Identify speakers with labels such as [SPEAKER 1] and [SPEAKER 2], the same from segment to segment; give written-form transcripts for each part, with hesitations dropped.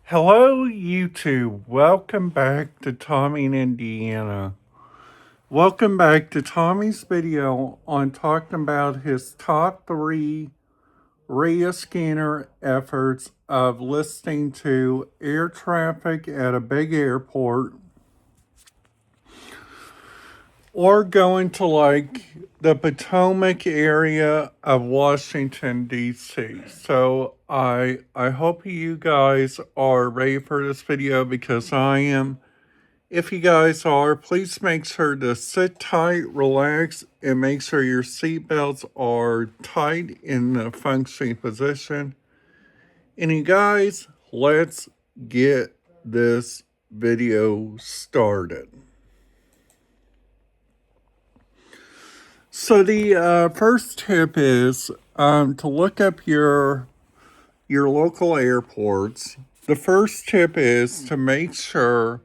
[SPEAKER 1] Hello, YouTube. Welcome back to Tommy in Indiana. Welcome back to Tommy's video on talking about his top three RIA scanner efforts of listening to air traffic at a big airport or going to like the Potomac area of Washington, D.C. So I hope you guys are ready for this video because I am. If you guys are, please make sure to sit tight, relax, and make sure your seatbelts are tight in the functioning position. And you guys, let's get this video started. So the first tip is to look up your local airports. The first tip is to make sure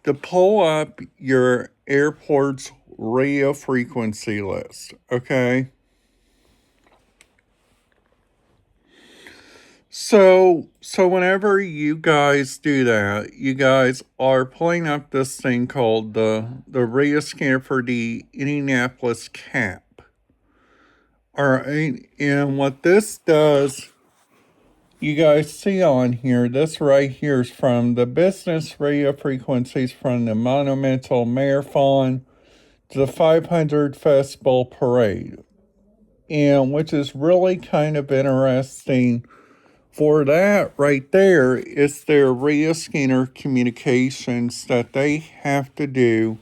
[SPEAKER 1] to pull up your airport's radio frequency list, okay? So whenever you guys do that, you guys are pulling up this thing called the radio scanner for the Indianapolis cap. All right, and what this does, you guys see on here, this right here is from the business radio frequencies from the Monumental Marathon to the 500 Festival Parade. And which is really kind of interesting for that right there is their radio scanner communications that they have to do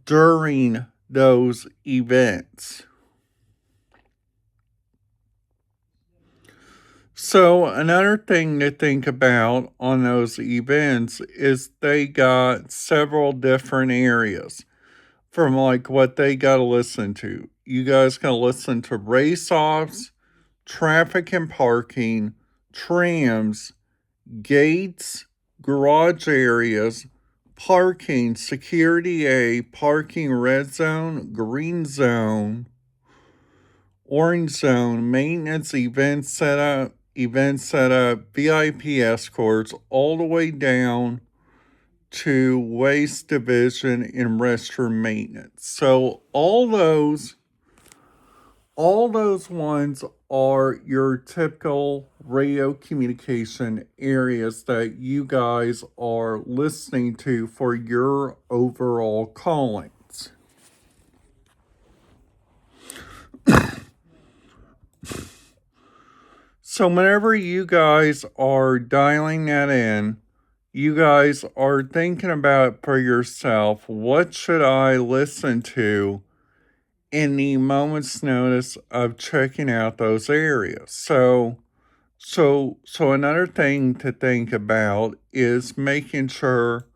[SPEAKER 1] during those events. So another thing to think about on those events is they got several different areas from like what they got to listen to. You guys got to listen to race offs, traffic and parking, trams, gates, garage areas, parking, security A, parking red zone, green zone, orange zone, maintenance, event setup, VIP escorts, all the way down to waste division and restroom maintenance. So all those ones are your typical radio communication areas that you guys are listening to for your overall callings. So whenever you guys are dialing that in, you guys are thinking about for yourself, what should I listen to in the moment's notice of checking out those areas? So another thing to think about is making sure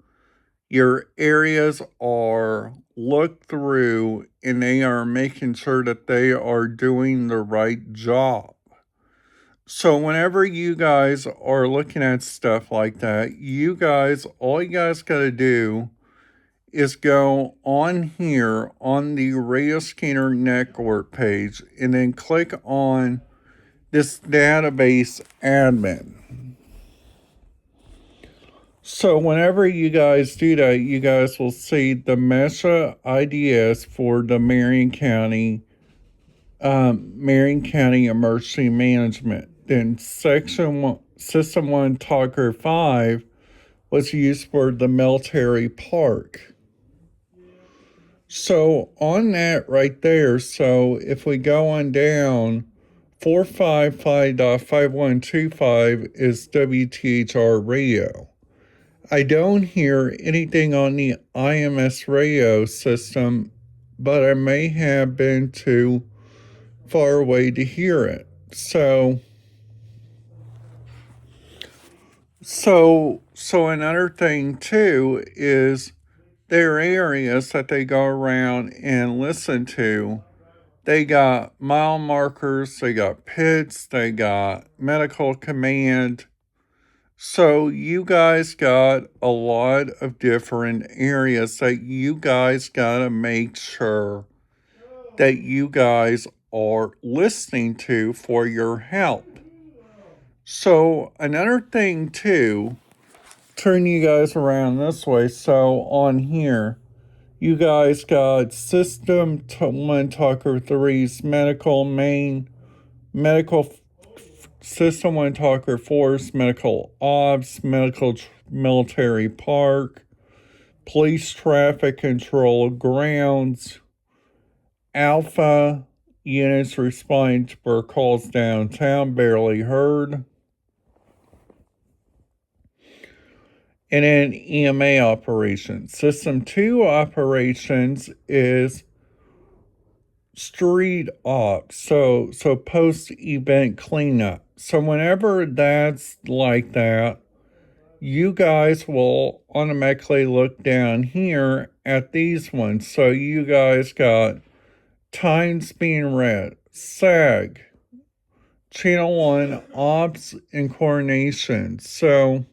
[SPEAKER 1] your areas are looked through and they are making sure that they are doing the right job. So whenever you guys are looking at stuff like that, all you guys got to do is go on here on the radio scanner network page and then click on this database admin. So whenever you guys do that, you guys will see the MESHA IDS for the Marion County Emergency Management. Then System 1 Talker 5 was used for the military park. So on that right there, so if we go on down, 455.5125 is WTHR radio. I don't hear anything on the IMS radio system, but I may have been too far away to hear it. So another thing too is there are areas that they go around and listen to. They got mile markers, they got pits, they got medical command. So you guys got a lot of different areas that you guys got to make sure that you guys are listening to for your help. So another thing too, turn you guys around this way. So on here, you guys got One Talker 3's medical System 1 Talker Force, Medical Ops, Military Park, Police Traffic Control Grounds, Alpha units responding for calls downtown, barely heard. And then EMA operations. System 2 operations is street ops. So post event cleanup. So whenever that's like that, you guys will automatically look down here at these ones. So you guys got times being read, SAG, Channel 1, Ops and Coordination. So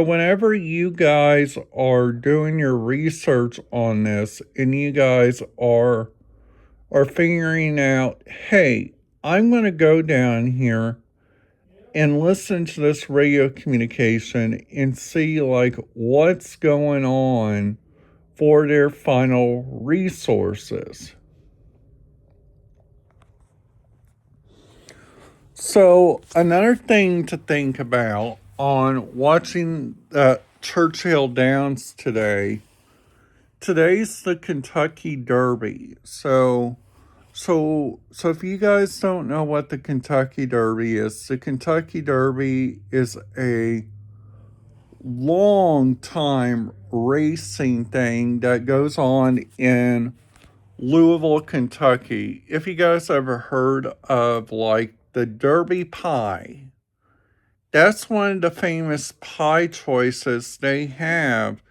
[SPEAKER 1] whenever you guys are doing your research on this and you guys are figuring out, hey, I'm going to go down here and listen to this radio communication and see like what's going on for their final resources. So another thing to think about on watching Churchill Downs today. Today's the Kentucky Derby. So if you guys don't know what the Kentucky Derby is, the Kentucky Derby is a long time racing thing that goes on in Louisville, Kentucky. If you guys ever heard of like the Derby pie, that's one of the famous pie choices they have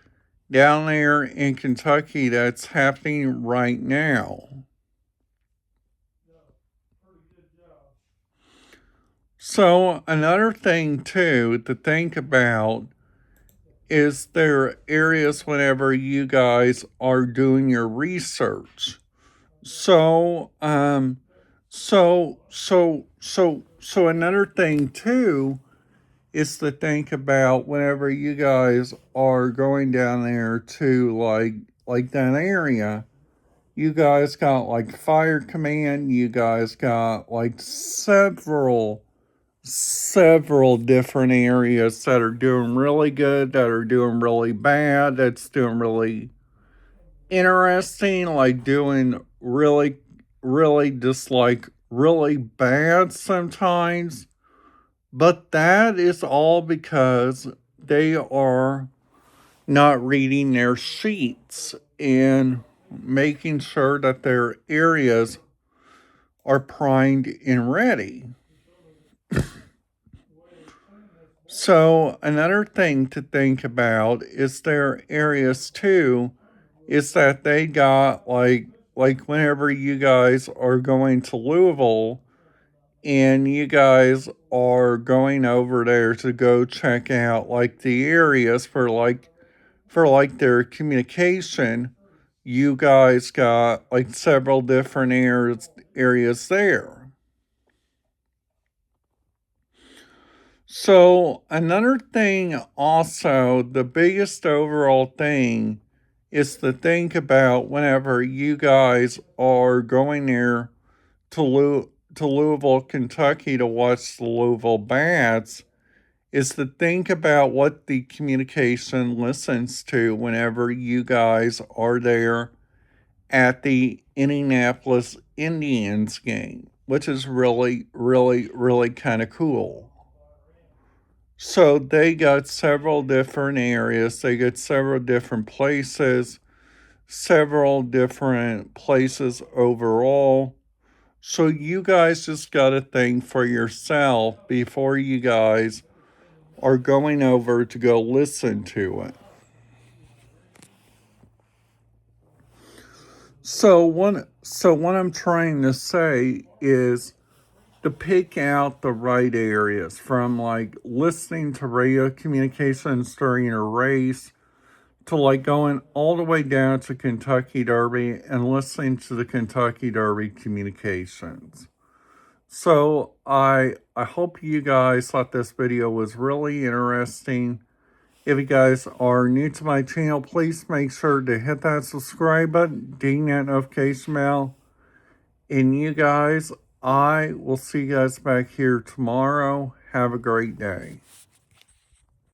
[SPEAKER 1] down there in Kentucky that's happening right now. So another thing too to think about is there areas whenever you guys are doing your research. So another thing too is to think about whenever you guys are going down there to like that area. You guys got like fire command, you guys got like several different areas that are doing really good, that are doing really bad, that's doing really interesting, like doing really just like really bad sometimes. But that is all because they are not reading their sheets and making sure that their areas are primed and ready. So another thing to think about is their areas too, is that they got like whenever you guys are going to Louisville and you guys are going over there to go check out like the areas for like their communication, you guys got like several different areas there. So another thing also, the biggest overall thing is to think about whenever you guys are going there to Louisville, Kentucky to watch the Louisville Bats is to think about what the communication listens to whenever you guys are there at the Indianapolis Indians game, which is really kind of cool. So they got several different areas, they got several different places overall. So you guys just got to think for yourself before you guys are going over to go listen to it. So what I'm trying to say is to pick out the right areas from like listening to radio communications during a race to like going all the way down to Kentucky Derby and listening to the Kentucky Derby communications. So I hope you guys thought this video was really interesting. If you guys are new to my channel, please make sure to hit that subscribe button, ding that notification bell. And you guys, I will see you guys back here tomorrow. Have a great day.